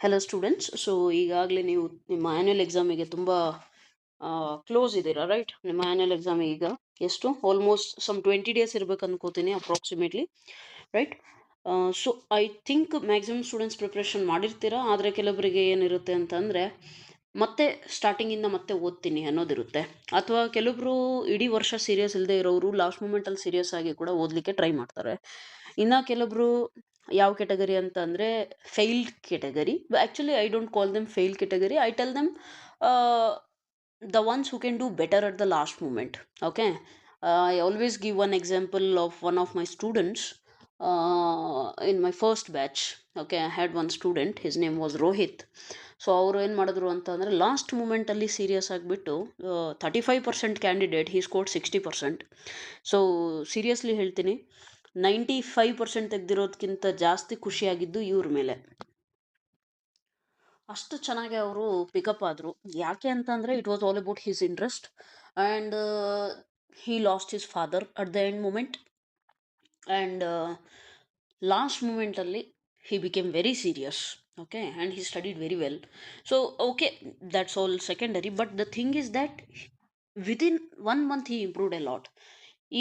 Hello students. So ಈಗಾಗಲೇ ನೀವು ನಿಮ್ಮ ಆ್ಯನ್ಯುವಲ್ ಎಕ್ಸಾಮಿಗೆ ತುಂಬ ಕ್ಲೋಸ್ ಇದ್ದೀರಾ, ರೈಟ್? ನಿಮ್ಮ ಆ್ಯನ್ಯುವಲ್ ಎಕ್ಸಾಮ್ ಈಗ ಎಷ್ಟು ಆಲ್ಮೋಸ್ಟ್ ಸಮ್ 20 ಡೇಸ್ ಇರಬೇಕು ಅನ್ಕೋತೀನಿ, approximately, right? So I think maximum students preparation ಮಾಡಿರ್ತೀರಾ. ಆದರೆ ಕೆಲವರಿಗೆ ಏನಿರುತ್ತೆ ಅಂತಂದರೆ ಮತ್ತೆ ಸ್ಟಾರ್ಟಿಂಗಿಂದ ಮತ್ತೆ ಓದ್ತೀನಿ ಅನ್ನೋದಿರುತ್ತೆ. ಅಥವಾ ಕೆಲವೊಬ್ರು ಇಡೀ ವರ್ಷ ಸೀರಿಯಸ್ ಇಲ್ಲದೆ ಇರೋರು ಲಾಸ್ಟ್ ಮೂಮೆಂಟಲ್ಲಿ ಸೀರಿಯಸ್ ಆಗಿ ಕೂಡ ಓದಲಿಕ್ಕೆ ಟ್ರೈ ಮಾಡ್ತಾರೆ. ಇನ್ನು ಕೆಲವೊಬ್ರು ಯಾವ ಕೆಟಗರಿ ಅಂತ ಅಂದರೆ failed category. Actually I don't call them fail category, I tell them the ones who can do better at the last moment. Okay, I always give one example of one of my students in my first batch. Okay, I had one student, his name was Rohit. So ಅವರು ಏನು ಮಾಡಿದ್ರು ಅಂತಂದರೆ last ಮೂಮೆಂಟಲ್ಲಿ serious ಆಗಿಬಿಟ್ಟು 35% candidate ಹಿ scored 60%. So seriously ಹೇಳ್ತೀನಿ, 95% ತೆಗೆದಿರೋದಕ್ಕಿಂತ ಜಾಸ್ತಿ ಖುಷಿಯಾಗಿದ್ದು ಇವ್ರ ಮೇಲೆ. ಅಷ್ಟು ಚೆನ್ನಾಗಿ ಅವರು ಪಿಕಪ್ ಆದರು. ಯಾಕೆ ಅಂತಂದರೆ it was all about his interest and he lost his father at the end moment. And last ಮೂಮೆಂಟಲ್ಲಿ he became very serious. Okay, and he studied very well. So okay, that's all secondary, but the thing is that within 1 month he improved a lot.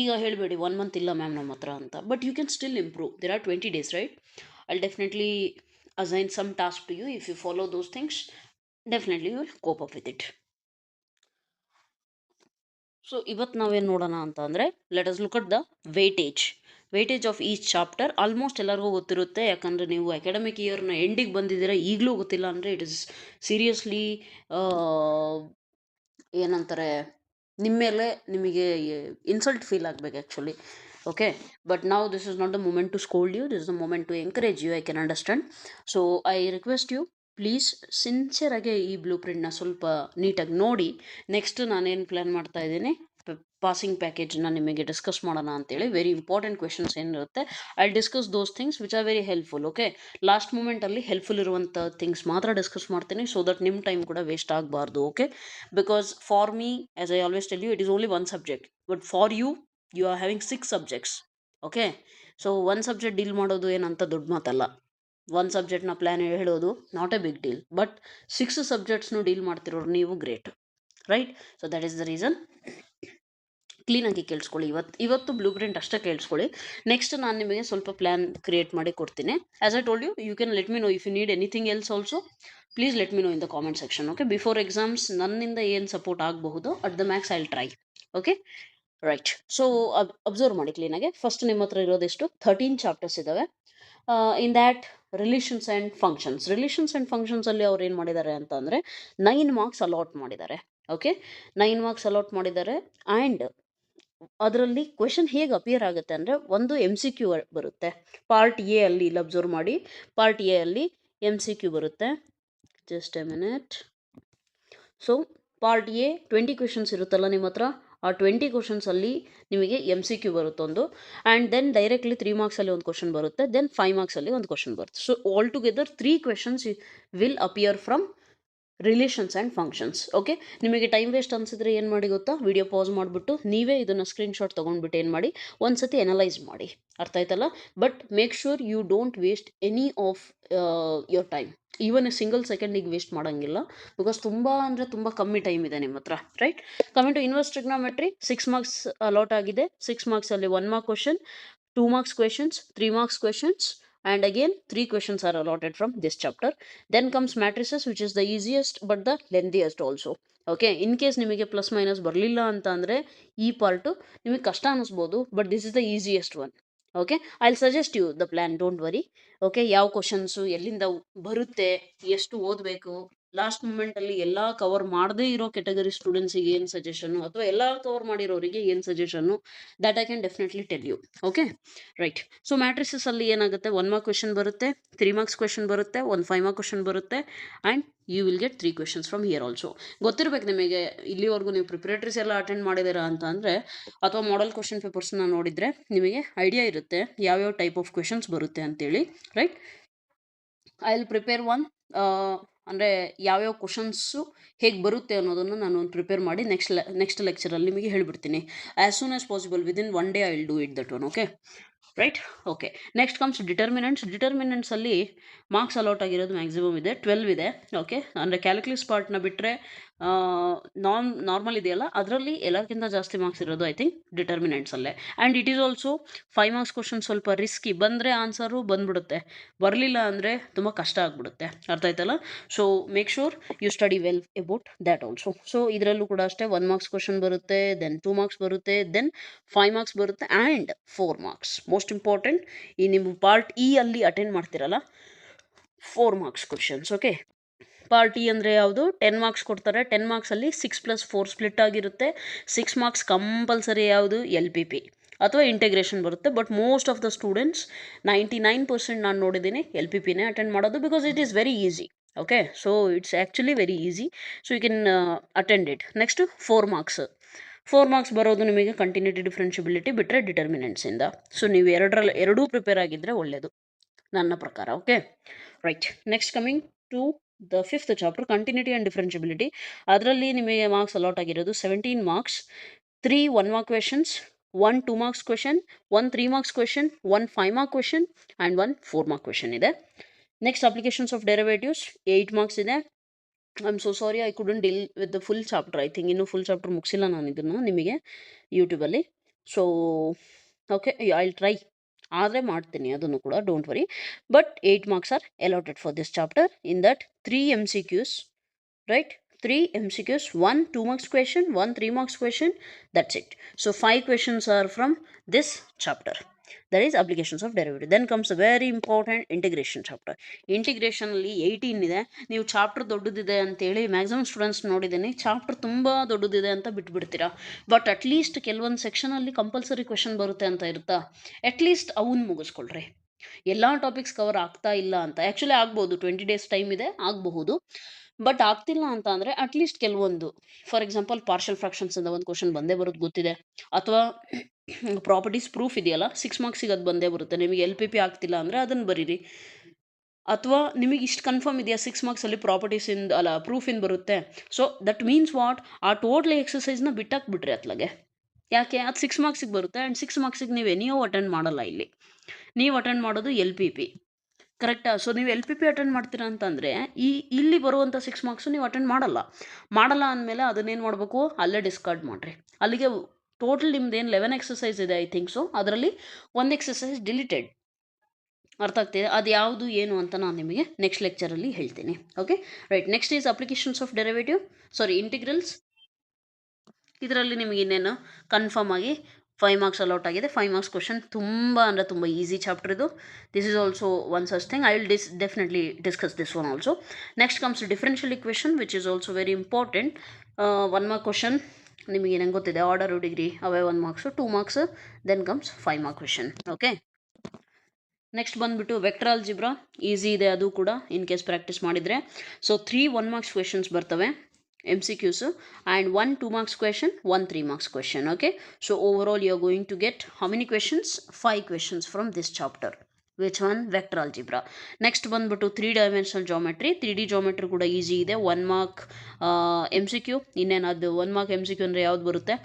ಈಗ ಹೇಳಬೇಡಿ 1 month ಇಲ್ಲ ma'am ನಮ್ಮ ಹತ್ರ ಅಂತ, but you can still improve. There are 20 days, right? I'll definitely assign some task to you. If you follow those things, definitely you will cope up with it. So ಇವತ್ತು ನಾವೇನು ನೋಡೋಣ ಅಂತ ಅಂದರೆ, let us look at the weightage of each chapter. Almost ಎಲ್ಲರಿಗೂ ಗೊತ್ತಿರುತ್ತೆ, ಯಾಕಂದರೆ ನೀವು academic ಇಯರ್ನ ಎಂಡಿಗೆ ಬಂದಿದ್ದೀರಾ. ಈಗಲೂ ಗೊತ್ತಿಲ್ಲ ಅಂದರೆ ಇಟ್ ಇಸ್ ಸೀರಿಯಸ್ಲಿ ಏನಂತಾರೆ, ನಿಮ್ಮ ಮೇಲೆ ನಿಮಗೆ ಇನ್ಸಲ್ಟ್ ಫೀಲ್ ಆಗಬೇಕು ಆ್ಯಕ್ಚುಲಿ. ಓಕೆ, ಬಟ್ ನಾವು this is not the moment to scold you, this is the moment to encourage you. I can understand. So I request you, please ಸಿನ್ಸಿಯರಾಗಿ ಈ ಬ್ಲೂ ಪ್ರಿಂಟ್ನ ಸ್ವಲ್ಪ ನೀಟಾಗಿ ನೋಡಿ. ನೆಕ್ಸ್ಟ್ ನಾನೇನು ಪ್ಲ್ಯಾನ್ ಮಾಡ್ತಾ ಇದ್ದೀನಿ, ಪಾಸಿಂಗ್ ಪ್ಯಾಕೇಜ್ನ ನಿಮಗೆ ಡಿಸ್ಕಸ್ ಮಾಡೋಣ ಅಂತೇಳಿ. ವೆರಿ ಇಂಪಾರ್ಟೆಂಟ್ ಕ್ವೆಶನ್ಸ್ ಏನಿರುತ್ತೆ, I discuss those things which are very helpful. Okay, last ಮೂಮೆಂಟಲ್ಲಿ ಹೆಲ್ಪ್ಫುಲ್ ಇರುವಂಥ ಥಿಂಗ್ಸ್ ಮಾತ್ರ ಡಿಸ್ಕಸ್ ಮಾಡ್ತೀನಿ, ಸೊ ದಟ್ ನಿಮ್ಮ ಟೈಮ್ ಕೂಡ ವೇಸ್ಟ್ ಆಗಬಾರ್ದು. Okay, because for me, as I always tell you, it is only one subject, but for you you are having 6 subjects. Okay, so ಒಂದು subject deal ಮಾಡೋದು ಏನಂತ ದೊಡ್ಡ ಮಾತಲ್ಲ. ಒಂದು ಸಬ್ಜೆಕ್ಟ್ನ ಪ್ಲ್ಯಾನ್ ಹೇಳೋದು not a big deal, but 6 ಸಬ್ಜೆಕ್ಟ್ಸ್ನು deal ಮಾಡ್ತಿರೋರು ನೀವು great, right? So that is the reason. ಕ್ಲೀನಾಗಿ ಕೇಳಿಸ್ಕೊಳ್ಳಿ. ಇವತ್ತು ಬ್ಲೂ ಪ್ರಿಂಟ್ ಅಷ್ಟೇ ಕೇಳಿಸ್ಕೊಳ್ಳಿ. ನೆಕ್ಸ್ಟ್ ನಾನು ನಿಮಗೆ ಸ್ವಲ್ಪ ಪ್ಲ್ಯಾನ್ ಕ್ರಿಯೇಟ್ ಮಾಡಿ ಕೊಡ್ತೀನಿ. As I told you, you can let me know if you need anything else also. Please let me know in the comment section. Okay, before exams ನನ್ನಿಂದ ಏನು support ಆಗಬಹುದು, at the max I will try. Okay, right? So observe ಮಾಡಿ ಕ್ಲೀನಾಗೆ. First ನಿಮ್ಮ ಹತ್ರ ಇರೋದೆಷ್ಟು 13 chapters ಇದ್ದಾವೆ. In that relations and ಫಂಕ್ಷನ್ಸಲ್ಲಿ ಅವ್ರು ಏನು ಮಾಡಿದ್ದಾರೆ ಅಂತ ಅಂದರೆ 9 ಮಾರ್ಕ್ಸ್ ಅಲಾಟ್ ಮಾಡಿದ್ದಾರೆ. ಓಕೆ, 9 ಮಾರ್ಕ್ಸ್ ಅಲಾಟ್ ಮಾಡಿದ್ದಾರೆ. ಆ್ಯಂಡ್ ಅದರಲ್ಲಿ ಕ್ವೆಶನ್ ಹೇಗೆ ಅಪಿಯರ್ ಆಗುತ್ತೆ ಅಂದರೆ, ಒಂದು MCQ ಬರುತ್ತೆ ಪಾರ್ಟ್ ಎ ಅಲ್ಲಿ. ಇಲ್ಲಿ ಅಬ್ಸರ್ವ್ ಮಾಡಿ, ಪಾರ್ಟ್ ಎ ಅಲ್ಲಿ MCQ ಬರುತ್ತೆ. Just A minute. So part A 20 questions ಇರುತ್ತಲ್ಲ ನಿಮ್ಮ ಹತ್ರ, ಆ 20 ಕ್ವೆಶನ್ಸಲ್ಲಿ ನಿಮಗೆ MCQ ಬರುತ್ತೊಂದು. ಆ್ಯಂಡ್ ದೆನ್ ಡೈರೆಕ್ಟ್ಲಿ 3 ಮಾರ್ಕ್ಸಲ್ಲಿ ಒಂದು ಕ್ವೆಶನ್ ಬರುತ್ತೆ, ದೆನ್ 5 ಮಾರ್ಕ್ಸಲ್ಲಿ ಒಂದು ಕ್ವೆಶನ್ ಬರುತ್ತೆ. So all together 3 questions will appear from relations and functions. Okay, ನಿಮಗೆ ಟೈಮ್ ವೇಸ್ಟ್ ಅನಿಸಿದ್ರೆ ಏನು ಮಾಡಿ ಗೊತ್ತಾ, ವಿಡಿಯೋ ಪಾಸ್ ಮಾಡಿಬಿಟ್ಟು ನೀವೇ ಇದನ್ನು ಸ್ಕ್ರೀನ್ಶಾಟ್ ತೊಗೊಂಡ್ಬಿಟ್ಟು ಏನು ಮಾಡಿ, ಒಂದು ಸತಿ ಎನಲೈಸ್ ಮಾಡಿ. ಅರ್ಥ ಆಯ್ತಲ್ಲ? But make sure you don't waste any of your time. Even a single ಸೆಕೆಂಡಿಗೆ ವೇಸ್ಟ್ ಮಾಡೋಂಗಿಲ್ಲ, ಬಿಕಾಸ್ ತುಂಬ ಅಂದರೆ ತುಂಬ ಕಮ್ಮಿ ಟೈಮ್ ಇದೆ ನಿಮ್ಮ ಹತ್ರ, right? Coming to inverse trigonometry, 6 marks allot ಆಗಿದೆ. 6 ಮಾರ್ಕ್ಸಲ್ಲಿ 1 mark question, 2 marks questions, 3 marks questions, and again 3 questions are allotted from this chapter. Then comes matrices, which is the easiest but the lengthiest also. Okay, in case ನಿಮಗೆ plus minus ಬರಲಿಲ್ಲ ಅಂತ ಅಂದರೆ ಈ part ನಿಮಗೆ ಕಷ್ಟ ಅನ್ನಿಸ್ಬೋದು, but this is the easiest one. Okay, I will suggest you the plan, don't worry. Okay, ಯಾವ questions ಎಲ್ಲಿಂದ ಬರುತ್ತೆ, ಎಷ್ಟು ಓದಬೇಕು, ಲಾಸ್ಟ್ ಮೂಮೆಂಟಲ್ಲಿ ಎಲ್ಲ ಕವರ್ ಮಾಡದೇ ಇರೋ ಕೆಟಗರಿ ಸ್ಟೂಡೆಂಟ್ಸಿಗೆ ಏನು ಸಜೆಷನ್ನು, ಅಥವಾ ಎಲ್ಲ ಕವರ್ ಮಾಡಿರೋರಿಗೆ ಏನು suggestion, that I can definitely tell you. Okay, right? So ಮ್ಯಾಟ್ರಿಸಸಲ್ಲಿ ಏನಾಗುತ್ತೆ, 1 ಮಾರ್ಕ್ ಕ್ವೆಶನ್ ಬರುತ್ತೆ, 3 ಮಾರ್ಕ್ಸ್ ಕ್ವೆಶನ್ ಬರುತ್ತೆ, ಒಂದು 5 ಮಾರ್ಕ್ ಕ್ವೆಶನ್ ಬರುತ್ತೆ, and you will get 3 questions from here also. ಗೊತ್ತಿರಬೇಕು ನಿಮಗೆ, ಇಲ್ಲಿವರೆಗೂ ನೀವು ಪ್ರಿಪ್ರೇಟರೀಸ್ ಎಲ್ಲ ಅಟೆಂಡ್ ಮಾಡಿದ್ದೀರಾ ಅಂತ ಅಂದರೆ, ಅಥವಾ ಮಾಡೆಲ್ ಕ್ವೆಶನ್ ಪೇಪರ್ಸ್ನ ನೋಡಿದರೆ ನಿಮಗೆ ಐಡಿಯಾ ಇರುತ್ತೆ ಯಾವ್ಯಾವ ಟೈಪ್ ಆಫ್ ಕ್ವೆಶನ್ಸ್ ಬರುತ್ತೆ ಅಂತೇಳಿ, right? I will prepare one, ಅಂದರೆ ಯಾವ್ಯಾವ ಕ್ವಶನ್ಸು ಹೇಗೆ ಬರುತ್ತೆ ಅನ್ನೋದನ್ನು ನಾನು ಒಂದು ಪ್ರಿಪೇರ್ ಮಾಡಿ ನೆಕ್ಸ್ಟ್ ಲೆಕ್ಚರಲ್ಲಿ ನಿಮಗೆ ಹೇಳಿಬಿಡ್ತೀನಿ. As soon as possible, within 1 day I will do it that one. Okay, right. Okay, next comes ಡಿಟರ್ಮಿನೆಂಟ್ಸಲ್ಲಿ ಮಾರ್ಕ್ಸ್ ಅಲಾಟ್ ಆಗಿರೋದು ಮ್ಯಾಕ್ಸಿಮಮ್ ಇದೆ 12 ಇದೆ. ಓಕೆ, ಅಂದರೆ ಕ್ಯಾಲ್ಕುಲಸ್ ಪಾರ್ಟ್ನ ಬಿಟ್ಟರೆ ನಾರ್ಮಲ್ ಇದೆಯಲ್ಲ ಅದರಲ್ಲಿ ಎಲ್ಲಕ್ಕಿಂತ ಜಾಸ್ತಿ ಮಾರ್ಕ್ಸ್ ಇರೋದು ಐ ಥಿಂಕ್ ಡಿಟರ್ಮಿನೆಂಟ್ಸಲ್ಲೇ. And it is also 5 marks question ಸ್ವಲ್ಪ ರಿಸ್ಕಿ, ಬಂದರೆ ಆನ್ಸರು ಬಂದ್ಬಿಡುತ್ತೆ, ಬರಲಿಲ್ಲ ಅಂದರೆ ತುಂಬ ಕಷ್ಟ ಆಗಿಬಿಡುತ್ತೆ. ಅರ್ಥ ಆಯ್ತಲ್ಲ? So make sure you study well about that also. So ಇದರಲ್ಲೂ ಕೂಡ ಅಷ್ಟೇ 1 ಮಾರ್ಕ್ಸ್ ಕ್ವಶನ್ ಬರುತ್ತೆ, ದೆನ್ 2 ಮಾರ್ಕ್ಸ್ ಬರುತ್ತೆ, ದೆನ್ 5 ಮಾರ್ಕ್ಸ್ ಬರುತ್ತೆ, ಆ್ಯಂಡ್ 4 ಮಾರ್ಕ್ಸ್. ಮೋಸ್ಟ್ ಇಂಪಾರ್ಟೆಂಟ್, ಈ ನಿಮ್ಮ ಪಾರ್ಟ್ ಇ ಅಲ್ಲಿ ಅಟೆಂಡ್ ಮಾಡ್ತಿರಲ್ಲ 4 marks questions. Okay, part E ಅಂದರೆ ಯಾವುದು? 10 ಮಾರ್ಕ್ಸ್ ಕೊಡ್ತಾರೆ. 10 ಮಾರ್ಕ್ಸಲ್ಲಿ 6+4 ಸ್ಪ್ಲಿಟ್ ಆಗಿರುತ್ತೆ. 6 ಮಾರ್ಕ್ಸ್ ಕಂಪಲ್ಸರಿ ಯಾವುದು? LPP ಅಥವಾ ಇಂಟಿಗ್ರೇಷನ್ ಬರುತ್ತೆ. But most of the students 99% ನಾನು ನೋಡಿದ್ದೀನಿ LPPನೇ ಅಟೆಂಡ್ ಮಾಡೋದು, because it is very easy. Okay, so it's actually very easy, so you can attend it. Next 4 marks. 4 marks ಬರೋದು ನಿಮಗೆ ಕಂಟಿನ್ಯೂಟಿ ಡಿಫ್ರೆನ್ಷಿಬಿಲಿಟಿ ಬಿಟ್ಟರೆ ಡಿಟರ್ಮಿನೆಂಟ್ಸಿಂದ. ಸೊ ನೀವು ಎರಡೂ ಪ್ರಿಪೇರ್ ಆಗಿದ್ದರೆ ಒಳ್ಳೆಯದು ನನ್ನ ಪ್ರಕಾರ. Okay, right. Next coming to the 5th chapter, continuity and differentiability. ಅದರಲ್ಲಿ ನಿಮಗೆ ಮಾರ್ಕ್ಸ್ ಅಲಾಟ್ ಆಗಿರೋದು 17 marks, 3 1 mark questions, 1 2 marks question, 1 3 marks question, 1 5 mark question and 1 4 mark question ಇದೆ. Next applications of derivatives 8 marks ಇದೆ. I am so sorry, I couldn't deal with the full chapter. I think ಇನ್ನೂ full chapter ಮುಗಿಸಿಲ್ಲ ನಾನು ಇದನ್ನು ನಿಮಗೆ ಯೂಟ್ಯೂಬಲ್ಲಿ. So okay, I will try, ಆದರೆ ಮಾಡ್ತೀನಿ ಅದನ್ನು ಕೂಡ, don't worry. But 8 marks are allotted for this chapter. In that 3 MCQs, right? 3 MCQs, 1 2 marks question, 1 3 marks question, that's it. So 5 questions are from this chapter, that is applications of derivative. Then comes a very important integration chapter. Integration ಅಲ್ಲಿ 18 ಇದೆ. ನೀವು chapter ದೊಡ್ಡದಿದೆ ಅಂತೇಳಿ maximum students ನೋಡಿದ್ದೀನಿ, chapter ತುಂಬ ದೊಡ್ಡದಿದೆ ಅಂತ ಬಿಟ್ಬಿಡ್ತೀರಾ. But at least ಕೆಲವೊಂದು ಸೆಕ್ಷನಲ್ಲಿ ಕಂಪಲ್ಸರಿ ಕ್ವೆಶನ್ ಬರುತ್ತೆ ಅಂತ ಇರುತ್ತಾ, ಅಟ್ಲೀಸ್ಟ್ ಅವನ್ನ ಮುಗಿಸ್ಕೊಳ್ರಿ. ಎಲ್ಲ ಟಾಪಿಕ್ಸ್ ಕವರ್ ಆಗ್ತಾ ಇಲ್ಲ ಅಂತ, ಆ್ಯಕ್ಚುಲಿ ಆಗ್ಬೋದು, 20 days ಟೈಮ್ ಇದೆ, ಆಗಬಹುದು. ಬಟ್ ಆಗ್ತಿಲ್ಲ ಅಂತ ಅಂದರೆ ಅಟ್ಲೀಸ್ಟ್ ಕೆಲವೊಂದು, ಫಾರ್ ಎಕ್ಸಾಂಪಲ್ ಪಾರ್ಷಲ್ ಫ್ರಾಕ್ಷನ್ಸಿಂದ ಒಂದು ಕ್ವಶನ್ ಬಂದೇ ಬರೋದು ಗೊತ್ತಿದೆ, ಅಥವಾ ಪ್ರಾಪರ್ಟೀಸ್ ಪ್ರೂಫ್ ಇದೆಯಲ್ಲ 6 ಮಾರ್ಕ್ಸಿಗೆ ಅದು ಬಂದೇ ಬರುತ್ತೆ. ನಿಮಗೆ LPP ಆಗ್ತಿಲ್ಲ ಅಂದರೆ ಅದನ್ನು ಬರೀರಿ. ಅಥವಾ ನಿಮಗೆ ಇಷ್ಟು ಕನ್ಫರ್ಮ್ ಇದೆಯಾ 6 ಮಾರ್ಕ್ಸಲ್ಲಿ ಪ್ರಾಪರ್ಟೀಸಿಂದ ಅಲ್ಲ ಪ್ರೂಫಿಂದ ಬರುತ್ತೆ, ಸೊ ದಟ್ ಮೀನ್ಸ್ ವಾಟ್, ಆ ಟೋಟಲ್ ಎಕ್ಸಸೈಸ್ನ ಬಿಟ್ಟಾಕ್ಬಿಟ್ರಿ ಅತ್ಲಾಗೆ. ಯಾಕೆ? ಅದು 6 ಮಾರ್ಕ್ಸಿಗೆ ಬರುತ್ತೆ, ಆ್ಯಂಡ್ 6 ಮಾರ್ಕ್ಸಿಗೆ ನೀವು ಎನಿಯೋ ಅಟೆಂಡ್ ಮಾಡಲ್ಲ. ಇಲ್ಲಿ ನೀವು ಅಟೆಂಡ್ ಮಾಡೋದು LPP, ಕರೆಕ್ಟಾ? ಸೊ ನೀವು LPP ಅಟೆಂಡ್ ಮಾಡ್ತೀರಾ ಅಂತಂದರೆ ಇಲ್ಲಿ ಬರುವಂಥ 6 ಮಾರ್ಕ್ಸು ನೀವು ಅಟೆಂಡ್ ಮಾಡಲ್ಲ ಅಂದಮೇಲೆ ಅದನ್ನೇನು ಮಾಡಬೇಕು? ಅಲ್ಲೇ ಡಿಸ್ಕಾರ್ಡ್ ಮಾಡಿರಿ. ಅಲ್ಲಿಗೆ ಟೋಟಲ್ ನಿಮ್ದೇನು 11 ಎಕ್ಸಸೈಸ್ ಇದೆ ಐ ಥಿಂಕ್ ಸೊ, ಅದರಲ್ಲಿ 1 ಎಕ್ಸಸೈಸ್ ಡಿಲೀಟೆಡ್. ಅರ್ಥ ಆಗ್ತಿದೆ? ಅದು ಯಾವುದು ಏನು ಅಂತ ನಾನು ನಿಮಗೆ ನೆಕ್ಸ್ಟ್ ಲೆಕ್ಚರಲ್ಲಿ ಹೇಳ್ತೀನಿ. Okay, right. Next is applications of derivative, sorry integrals. ಇದರಲ್ಲಿ ನಿಮಗೆ ಇನ್ನೇನು ಕನ್ಫರ್ಮ್ ಆಗಿ 5 ಮಾರ್ಕ್ಸ್ ಅಲೌಟ್ ಆಗಿದೆ. 5 ಮಾರ್ಕ್ಸ್ ಕ್ವಶನ್ ತುಂಬ ಅಂದರೆ ತುಂಬ ಈಸಿ ಚಾಪ್ಟರ್ ಇದು. This is also one such thing. I will definitely discuss this one also. Next comes differential equation, which is also very important. 1 mark question ನಿಮಗೆ ನಂಗೆ ಗೊತ್ತಿದೆ, ಆರ್ಡರ್ ಡಿಗ್ರಿ ಅವೇ 1 marks, 2 marks, then comes 5 mark question. Okay, next ಬಂದುಬಿಟ್ಟು vector algebra, easy ಇದೆ ಅದು ಕೂಡ in case practice ಮಾಡಿದರೆ. So 3 1 marks questions ಬರ್ತವೆ MCQs, and 1 2 marks question, 1 3 marks question. Okay, so overall you are going to get how many questions? 5 questions from this chapter. Which one? Vector algebra. Next ಬಂದ್ಬಿಟ್ಟು 3-dimensional geometry. 3D geometry ಕೂಡ easy ಇದೆ. 1 mark MCQ. ಇನ್ನೇನು ಅದು 1 mark MCQ ಅಂದರೆ ಯಾವ್ದು ಬರುತ್ತೆ?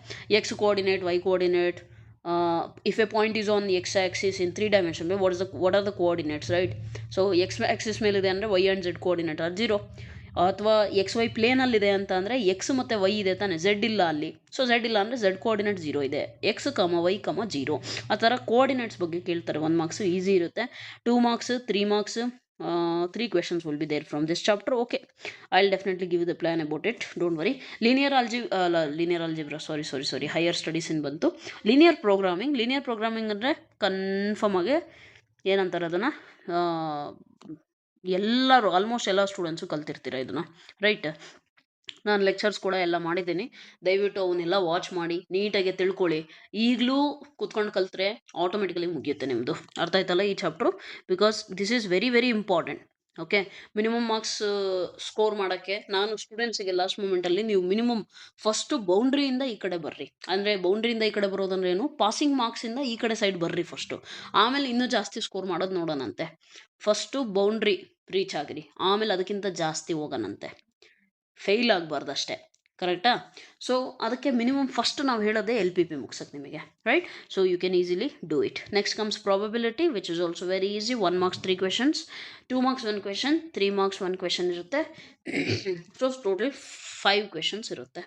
X coordinate, Y coordinate. If a point is on the x-axis in 3 dimension, what are the coordinates, right? So x-axis ಮೇಲಿದೆ ಅಂದರೆ y and z coordinate are 0. ಅಥವಾ XY ಪ್ಲೇನಲ್ಲಿದೆ ಅಂತ ಅಂದರೆ ಎಕ್ಸ್ ಮತ್ತು ವೈ ಇದೆ ತಾನೆ, ಝೆಡ್ ಇಲ್ಲ ಅಲ್ಲಿ. ಸೊ ಝೆಡ್ ಇಲ್ಲ ಅಂದರೆ ಝೆಡ್ ಕೋಆರ್ಡಿನೇಟ್ 0 ಇದೆ, X, Y, 0. ಆ ಥರ ಕೋಆರ್ಡಿನೇಟ್ಸ್ ಬಗ್ಗೆ ಕೇಳ್ತಾರೆ. 1 ಮಾರ್ಕ್ಸ್ ಈಸಿ ಇರುತ್ತೆ. 2 marks, 3 marks, 3 questions will be there from this chapter. Okay, I'll definitely give you the plan about it, don't worry. Linear algebra, sorry, higher studies in ಬಂತು. linear programming ಅಂದರೆ confirm ಆಗಿ ಏನಂತಾರೆ ಅದನ್ನು, ಎಲ್ಲರೂ almost ಎಲ್ಲ students ಕಲ್ತಿರ್ತೀರ ಇದನ್ನು, right? ನಾನು lectures ಕೂಡ ಎಲ್ಲ ಮಾಡಿದ್ದೀನಿ, ದಯವಿಟ್ಟು ಅವನ್ನೆಲ್ಲ ವಾಚ್ ಮಾಡಿ ನೀಟಾಗಿ ತಿಳ್ಕೊಳ್ಳಿ. ಈಗಲೂ ಕೂತ್ಕೊಂಡು ಕಲ್ತ್ರೆ ಆಟೋಮೆಟಿಕಲಿ ಮುಗಿಯುತ್ತೆ ನಿಮ್ಮದು. ಅರ್ಥ ಆಯ್ತಲ್ಲ ಈ chapter? Because this is very very important. Okay, minimum marks score ಮಾಡೋಕ್ಕೆ ನಾನು ಸ್ಟೂಡೆಂಟ್ಸಿಗೆ ಲಾಸ್ಟ್ ಮೂಮೆಂಟಲ್ಲಿ ನೀವು ಮಿನಿಮಮ್ ಫಸ್ಟು ಬೌಂಡ್ರಿಯಿಂದ ಈ ಕಡೆ ಬರ್ರಿ. ಅಂದರೆ ಬೌಂಡ್ರಿಯಿಂದ ಈ ಕಡೆ ಬರೋದಂದ್ರೆ ಏನು? ಪಾಸಿಂಗ್ ಮಾರ್ಕ್ಸಿಂದ ಈ ಕಡೆ ಸೈಡ್ ಬರ್ರಿ ಫಸ್ಟು, ಆಮೇಲೆ ಇನ್ನೂ ಜಾಸ್ತಿ ಸ್ಕೋರ್ ಮಾಡೋದು ನೋಡೋಣಂತೆ. ಫಸ್ಟು ಬೌಂಡ್ರಿ ರೀಚ್ ಆಗಿರಿ, ಆಮೇಲೆ ಅದಕ್ಕಿಂತ ಜಾಸ್ತಿ ಹೋಗೋಣಂತೆ. ಫೇಲ್ ಆಗಬಾರ್ದು ಅಷ್ಟೇ. ಕರೆಕ್ಟಾ? ಸೊ ಅದಕ್ಕೆ ಮಿನಿಮಮ್ ಫಸ್ಟ್ ನಾವು ಹೇಳೋದೇ ಎಲ್ ಪಿ ಪಿ ಮುಗ್ಸಕ್ಕೆ ನಿಮಗೆ, right? So you can easily do it. Next comes probability, which is also very easy. 1 marks 3 questions, 2 marks 1 question, 3 marks 1 question ಇರುತ್ತೆ. ಸೊ ಟೋಟಲ್ 5 ಕ್ವೆಶನ್ಸ್ ಇರುತ್ತೆ.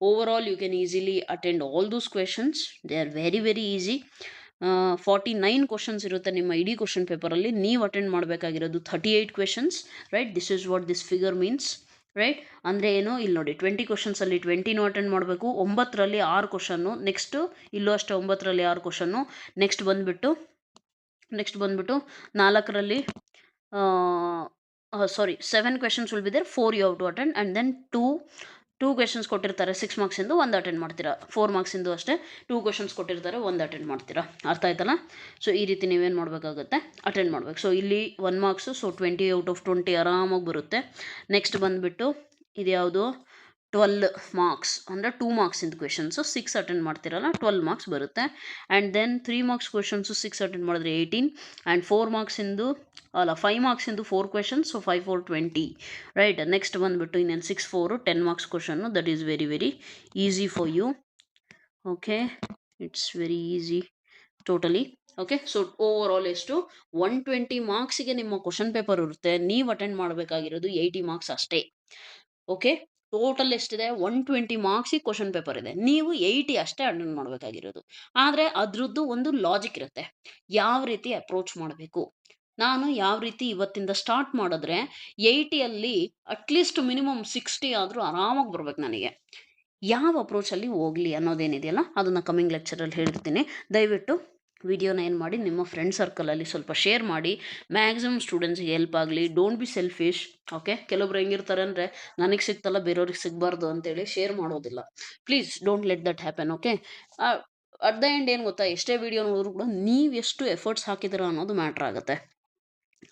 Over all you can easily attend all those questions. They are very very easy. 49 questions ಇರುತ್ತೆ ನಿಮ್ಮ ಇಡೀ question ಪೇಪರಲ್ಲಿ. ನೀವು attend ಮಾಡಬೇಕಾಗಿರೋದು 38 questions, right? This is what this figure means, right? ಅಂದರೆ ಏನು, ಇಲ್ಲಿ ನೋಡಿ 20 ಕ್ವಶನ್ಸಲ್ಲಿ 20ನೂ ಅಟೆಂಡ್ ಮಾಡಬೇಕು. 9ರಲ್ಲಿ 6 ಕ್ವಶನ್ನು, ನೆಕ್ಸ್ಟು ಇಲ್ಲೂ ಅಷ್ಟೇ 9ರಲ್ಲಿ 6 ಕ್ವಶನ್ನು. ನೆಕ್ಸ್ಟ್ ಬಂದುಬಿಟ್ಟು 4ರಲ್ಲಿ sorry 7 questions will be there, 4 you have to attend, and then two questions ಕೊಟ್ಟಿರ್ತಾರೆ 6 ಮಾರ್ಕ್ಸಿಂದು, 1 ಅಟೆಂಡ್ ಮಾಡ್ತೀರಾ. 4 ಮಾರ್ಕ್ಸಿಂದು ಅಷ್ಟೇ 2 ಕ್ವೆಶನ್ಸ್ ಕೊಟ್ಟಿರ್ತಾರೆ, 1 ಅಟೆಂಡ್ ಮಾಡ್ತೀರಾ. ಅರ್ಥ ಆಯ್ತಲ್ಲ? ಸೊ ಈ ರೀತಿ ನೀವೇನು ಮಾಡಬೇಕಾಗುತ್ತೆ, ಅಟೆಂಡ್ ಮಾಡಬೇಕು. ಸೊ ಇಲ್ಲಿ 1 ಮಾರ್ಕ್ಸು, ಸೊ 20 ಔಟ್ ಆಫ್ 20 ಆರಾಮಾಗಿ ಬರುತ್ತೆ. ನೆಕ್ಸ್ಟ್ ಬಂದುಬಿಟ್ಟು ಇದು ಯಾವುದು, 12 ಮಾರ್ಕ್ಸ್ ಅಂದರೆ 2 ಮಾರ್ಕ್ಸಿಂದು ಕ್ವೆಶನ್ಸು 6 ಅಟೆಂಡ್ ಮಾಡ್ತಿರಲ್ಲ, 12 ಮಾರ್ಕ್ಸ್ ಬರುತ್ತೆ. And then 3 marks questions 6 attend ಮಾಡಿದ್ರೆ 18, ಆ್ಯಂಡ್ 4 ಮಾರ್ಕ್ಸಿಂದು 5 ಮಾರ್ಕ್ಸಿಂದು 4 ಕ್ವೆಶನ್ಸ್, ಸೊ 5 4 20, ರೈಟ್? ನೆಕ್ಸ್ಟ್ ಬಂದುಬಿಟ್ಟು ಇನ್ನೇನು 6 4 10 marks question. That is very very easy for you. Okay, it's very easy totally. Okay, so overall ಎಷ್ಟು, 120 ಮಾರ್ಕ್ಸಿಗೆ ನಿಮ್ಮ question paper ಇರುತ್ತೆ. ನೀವು ಅಟೆಂಡ್ ಮಾಡಬೇಕಾಗಿರೋದು 80 ಮಾರ್ಕ್ಸ್ ಅಷ್ಟೇ. ಓಕೆ, ಟೋಟಲ್ ಎಷ್ಟಿದೆ, 120 ಮಾರ್ಕ್ಸಿಗೆ ಕ್ವಶನ್ ಪೇಪರ್ ಇದೆ. ನೀವು 80 ಅಷ್ಟೇ ಅಟೆಂಡ್ ಮಾಡಬೇಕಾಗಿರೋದು. ಆದರೆ ಅದ್ರದ್ದು ಒಂದು ಲಾಜಿಕ್ ಇರುತ್ತೆ, ಯಾವ ರೀತಿ ಅಪ್ರೋಚ್ ಮಾಡಬೇಕು. ನಾನು ಯಾವ ರೀತಿ ಇವತ್ತಿಂದ ಸ್ಟಾರ್ಟ್ ಮಾಡಿದ್ರೆ 80ಅಲ್ಲಿ ಅಟ್ಲೀಸ್ಟ್ ಮಿನಿಮಮ್ 60 ಆದರೂ ಆರಾಮಾಗಿ ಬರ್ಬೇಕು ನನಗೆ. ಯಾವ ಅಪ್ರೋಚಲ್ಲಿ ಹೋಗಲಿ ಅನ್ನೋದೇನಿದೆಯಲ್ಲ, ಅದನ್ನು ಕಮಿಂಗ್ ಲೆಕ್ಚರಲ್ಲಿ ಹೇಳಿರ್ತೀನಿ. ದಯವಿಟ್ಟು ವಿಡಿಯೋನ ಏನು ಮಾಡಿ ನಿಮ್ಮ ಫ್ರೆಂಡ್ ಸರ್ಕಲಲ್ಲಿ ಸ್ವಲ್ಪ ಶೇರ್ ಮಾಡಿ, ಮ್ಯಾಕ್ಸಿಮಮ್ ಸ್ಟೂಡೆಂಟ್ಸಿಗೆ ಹೆಲ್ಪ್ ಆಗಲಿ. Don't be selfish. ಓಕೆ, ಕೆಲವೊಬ್ರು ಹೆಂಗಿರ್ತಾರೆ ಅಂದರೆ, ನನಗೆ ಸಿಗ್ತಲ್ಲ ಬೇರೆಯವ್ರಿಗೆ ಸಿಗಬಾರ್ದು ಅಂತೇಳಿ ಶೇರ್ ಮಾಡೋದಿಲ್ಲ. Please don't let that happen. Okay, at the end ಏನು ಗೊತ್ತಾ, ಎಷ್ಟೇ ವಿಡಿಯೋ ನೋಡಿದ್ರು ಕೂಡ ನೀವು ಎಷ್ಟು ಎಫರ್ಟ್ಸ್ ಹಾಕಿದ್ದೀರಾ ಅನ್ನೋದು ಮ್ಯಾಟ್ರ್ ಆಗುತ್ತೆ.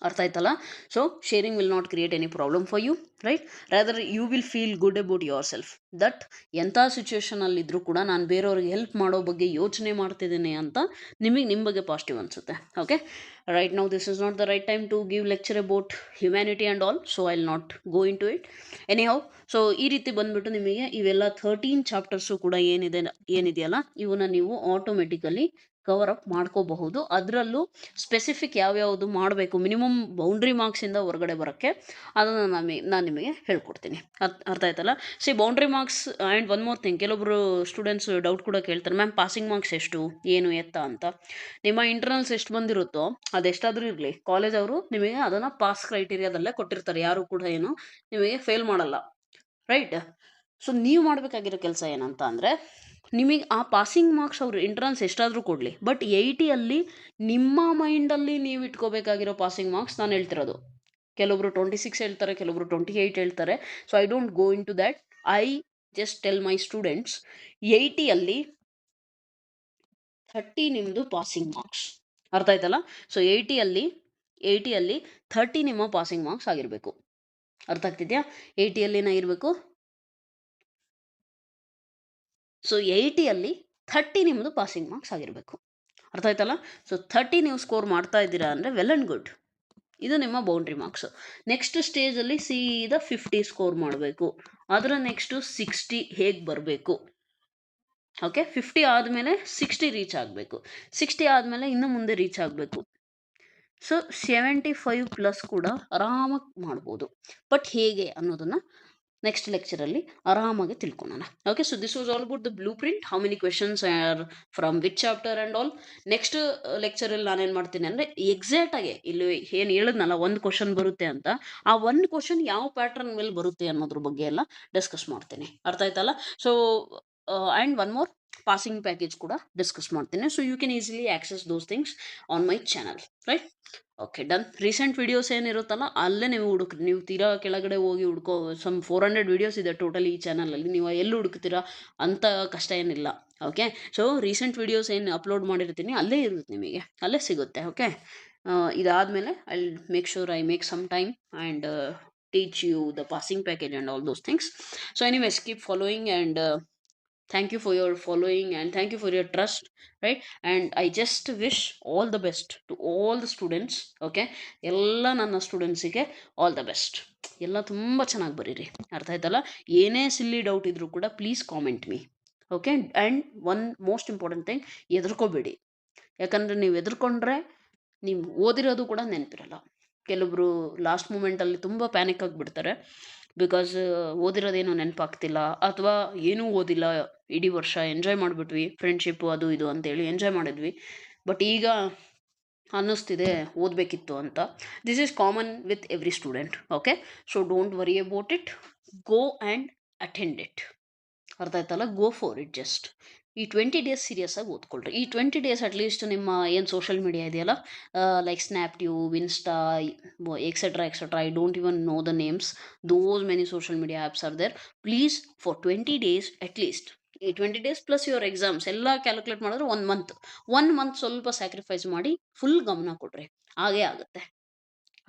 ಅರ್ಥ ಆಯ್ತಲ್ಲ? So sharing will not create any problem for you, right? Rather you will feel good about yourself, that ಎಂಥ ಸಿಚುವೇಷನಲ್ಲಿದ್ದರೂ ಕೂಡ ನಾನು ಬೇರೆಯವ್ರಿಗೆ ಹೆಲ್ಪ್ ಮಾಡೋ ಬಗ್ಗೆ ಯೋಚನೆ ಮಾಡ್ತಿದ್ದೀನಿ ಅಂತ ನಿಮಗೆ ನಿಮ್ಮ ಬಗ್ಗೆ ಪಾಸಿಟಿವ್ ಅನಿಸುತ್ತೆ. Okay, right now this is not the right time to give lecture about humanity and all, so I will not go into it anyhow. So ಈ ರೀತಿ ಬಂದುಬಿಟ್ಟು ನಿಮಗೆ ಇವೆಲ್ಲ 13 ಚಾಪ್ಟರ್ಸು ಕೂಡ ಏನಿದೆಯಲ್ಲ, ಇವನ್ನ ನೀವು ಆಟೋಮೆಟಿಕಲಿ ಕವರ್ ಅಪ್ ಮಾಡ್ಕೋಬಹುದು. ಅದರಲ್ಲೂ ಸ್ಪೆಸಿಫಿಕ್ ಯಾವ್ಯಾವುದು ಮಾಡಬೇಕು, ಮಿನಿಮಮ್ ಬೌಂಡ್ರಿ ಮಾರ್ಕ್ಸಿಂದ ಹೊರಗಡೆ ಬರೋಕ್ಕೆ, ಅದನ್ನು ನಾನು ನಿಮಗೆ ಹೇಳ್ಕೊಡ್ತೀನಿ. ಅರ್ಥ ಆಯ್ತಲ್ಲ? C boundary marks and one more thing, ಕೆಲವೊಬ್ಬರು ಸ್ಟೂಡೆಂಟ್ಸ್ ಡೌಟ್ ಕೂಡ ಕೇಳ್ತಾರೆ, ಮ್ಯಾಮ್ ಪಾಸಿಂಗ್ ಮಾರ್ಕ್ಸ್ ಎಷ್ಟು, ಏನು ಎತ್ತ ಅಂತ. ನಿಮ್ಮ ಇಂಟರ್ನಲ್ಸ್ ಎಷ್ಟು ಬಂದಿರುತ್ತೋ ಅದೆಷ್ಟಾದರೂ ಇರಲಿ, ಕಾಲೇಜ್ ಅವರು ನಿಮಗೆ ಅದನ್ನು ಪಾಸ್ ಕ್ರೈಟೀರಿಯಾದಲ್ಲೇ ಕೊಟ್ಟಿರ್ತಾರೆ. ಯಾರು ಕೂಡ ಏನು ನಿಮಗೆ ಫೇಲ್ ಮಾಡಲ್ಲ, ರೈಟ್? ಸೊ ನೀವು ಮಾಡಬೇಕಾಗಿರೋ ಕೆಲಸ ಏನಂತ ಅಂದರೆ, ನಿಮಗೆ ಆ ಪಾಸಿಂಗ್ ಮಾರ್ಕ್ಸ್ ಅವರು ಇಂಟ್ರನ್ಸ್ ಎಷ್ಟಾದರೂ ಕೊಡಲಿ, ಬಟ್ 80ಅಲ್ಲಿ ನಿಮ್ಮ ಮೈಂಡಲ್ಲಿ ನೀವು ಇಟ್ಕೋಬೇಕಾಗಿರೋ ಪಾಸಿಂಗ್ ಮಾರ್ಕ್ಸ್ ನಾನು ಹೇಳ್ತಿರೋದು. ಕೆಲವೊಬ್ರು 26 ಹೇಳ್ತಾರೆ, ಕೆಲವೊಬ್ರು 28 ಹೇಳ್ತಾರೆ. So I don't go into that. I just tell my students, 80ಅಲ್ಲಿ 30 ನಿಮ್ಮದು ಪಾಸಿಂಗ್ ಮಾರ್ಕ್ಸ್. ಅರ್ಥ ಆಯ್ತಲ್ಲ? ಸೊ 80ಅಲ್ಲಿ 30 ನಿಮ್ಮ ಪಾಸಿಂಗ್ ಮಾರ್ಕ್ಸ್ ಆಗಿರಬೇಕು. ಅರ್ಥ ಆಗ್ತಿದೆಯಾ? 80ಅಲ್ಲಿ ಏನಾಗಿರಬೇಕು, ಸೊ 80ಅಲ್ಲಿ 30 ನಿಮ್ಮದು ಪಾಸಿಂಗ್ ಮಾರ್ಕ್ಸ್ ಆಗಿರಬೇಕು. ಅರ್ಥ ಆಯ್ತಲ್ಲ? ಸೊ 30 ನೀವು ಸ್ಕೋರ್ ಮಾಡ್ತಾ ಇದ್ದೀರಾ ಅಂದರೆ ವೆಲ್ ಆ್ಯಂಡ್ ಗುಡ್, ಇದು ನಿಮ್ಮ ಬೌಂಡ್ರಿ ಮಾರ್ಕ್ಸ್. ನೆಕ್ಸ್ಟ್ ಸ್ಟೇಜಲ್ಲಿ ಸೀದಾ 50 ಸ್ಕೋರ್ ಮಾಡಬೇಕು. ಅದರ ನೆಕ್ಸ್ಟು 60 ಹೇಗೆ ಬರಬೇಕು. ಓಕೆ, 50 ಆದಮೇಲೆ 60 ರೀಚ್ ಆಗಬೇಕು. 60 ಆದಮೇಲೆ ಇನ್ನು ಮುಂದೆ ರೀಚ್ ಆಗಬೇಕು. ಸೊ 75 ಪ್ಲಸ್ ಕೂಡ ಆರಾಮಾಗಿ ಮಾಡ್ಬೋದು. ಬಟ್ ಹೇಗೆ ಅನ್ನೋದನ್ನು ನೆಕ್ಸ್ಟ್ ಲೆಕ್ಚರಲ್ಲಿ ಆರಾಮಾಗಿ ತಿಳ್ಕೊಳ್ಳೋಣ. Okay, so this was all about the blueprint, how many questions are from which chapter and all. Next ಲೆಕ್ಚರಲ್ಲಿ ನಾನೇನು ಮಾಡ್ತೀನಿ ಅಂದರೆ, ಎಕ್ಸಾಕ್ಟಾಗಿ ಇಲ್ಲಿ ಏನು ಹೇಳಿದ್ನಲ್ಲ, ಒಂದು ಕ್ವಶನ್ ಬರುತ್ತೆ ಅಂತ, ಆ ಒಂದು ಕ್ವಶನ್ ಯಾವ ಪ್ಯಾಟ್ರನ್ ಮೇಲೆ ಬರುತ್ತೆ ಅನ್ನೋದ್ರ ಬಗ್ಗೆ ಎಲ್ಲ ಡಿಸ್ಕಸ್ ಮಾಡ್ತೀನಿ. ಅರ್ಥ ಆಯ್ತಲ್ಲ? So and one more, passing package ಕೂಡ ಡಿಸ್ಕಸ್ ಮಾಡ್ತೀನಿ. So you can easily access those things on my channel, right? Okay, done. Recent videos ಏನಿರುತ್ತಲ್ಲ ಅಲ್ಲೇ ನೀವು ಹುಡುಕ್ರಿ. ನೀವು ತೀರಾ ಕೆಳಗಡೆ ಹೋಗಿ ಹುಡ್ಕೋ, 400 ವೀಡಿಯೋಸ್ ಇದೆ ಟೋಟಲ್ ಈ ಚಾನಲಲ್ಲಿ. ನೀವು ಎಲ್ಲಿ ಹುಡುಕ್ತೀರಾ ಅಂತ ಕಷ್ಟ ಏನಿಲ್ಲ. ಓಕೆ, ಸೊ ರೀಸೆಂಟ್ ವೀಡಿಯೋಸ್ ಏನು ಅಪ್ಲೋಡ್ ಮಾಡಿರ್ತೀನಿ ಅಲ್ಲೇ ಇರುತ್ತೆ, ನಿಮಗೆ ಅಲ್ಲೇ ಸಿಗುತ್ತೆ. ಓಕೆ, ಇದಾದಮೇಲೆ I make sure I make some time and teach you the passing package and all those things. So anyways, keep following and Thank you for your following and thank you for your trust, right? And I just wish all the best to all the students. Okay, ಎಲ್ಲ ನನ್ನ ಸ್ಟೂಡೆಂಟ್ಸಿಗೆ all the best. ಎಲ್ಲ ತುಂಬ ಚೆನ್ನಾಗಿ ಬರೀರಿ, ಅರ್ಥ ಆಯ್ತಲ್ಲ? ಏನೇ ಸಿಲ್ಲಿ doubt ಇದ್ರೂ ಕೂಡ please comment me. Okay, and one most important thing, ಎದುರ್ಕೋಬೇಡಿ. ಯಾಕಂದರೆ ನೀವು ಎದುರ್ಕೊಂಡ್ರೆ ನೀವು ಓದಿರೋದು ಕೂಡ ನೆನಪಿರಲ್ಲ. ಕೆಲವೊಬ್ರು ಲಾಸ್ಟ್ ಮೂಮೆಂಟಲ್ಲಿ ತುಂಬ ಪ್ಯಾನಿಕ್ ಆಗಿಬಿಡ್ತಾರೆ, ಬಿಕಾಸ್ ಓದಿರೋದೇನು ನೆನಪಾಗ್ತಿಲ್ಲ, ಅಥವಾ ಏನೂ ಓದಿಲ್ಲ, ಇಡೀ ವರ್ಷ ಎಂಜಾಯ್ ಮಾಡಿಬಿಟ್ವಿ, ಫ್ರೆಂಡ್ಶಿಪ್ಪು ಅದು ಇದು ಅಂತೇಳಿ ಎಂಜಾಯ್ ಮಾಡಿದ್ವಿ, ಬಟ್ ಈಗ ಅನ್ನಿಸ್ತಿದೆ ಓದಬೇಕಿತ್ತು ಅಂತ. This is common with every student. Okay, so don't worry about it, go and attend it. ಅರ್ಥ ಆಯ್ತಲ್ಲ? Go for it. ಜಸ್ಟ್ ಈ 20 ಡೇಸ್ ಸೀರಿಯಸ್ ಆಗಿ ಓದ್ಕೊಳ್ರಿ. ಈ 20 ಡೇಸ್ ಅಟ್ಲೀಸ್ಟ್ ನಿಮ್ಮ ಏನು ಸೋಷಿಯಲ್ ಮೀಡಿಯಾ ಇದೆಯಲ್ಲ, like Snaptube, Insta, etcetera etcetera, I don't even know the names, those many social media apps are there. Please for 20 days at least, ಈ 20 days plus your exams ಎಲ್ಲ calculate ಮಾಡಿದ್ರೆ 1 month ಸ್ವಲ್ಪ sacrifice ಮಾಡಿ full ಗಮನ ಕೊಡ್ರಿ, ಹಾಗೇ ಆಗುತ್ತೆ.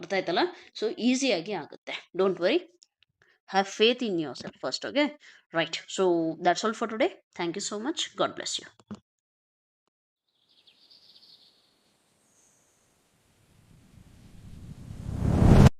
ಅರ್ಥ ಆಯ್ತಲ್ಲ? ಸೊ ಈಸಿಯಾಗಿ ಆಗುತ್ತೆ. Don't worry, have faith in yourself first. Okay, right? So that's all for today. Thank you so much. God bless you.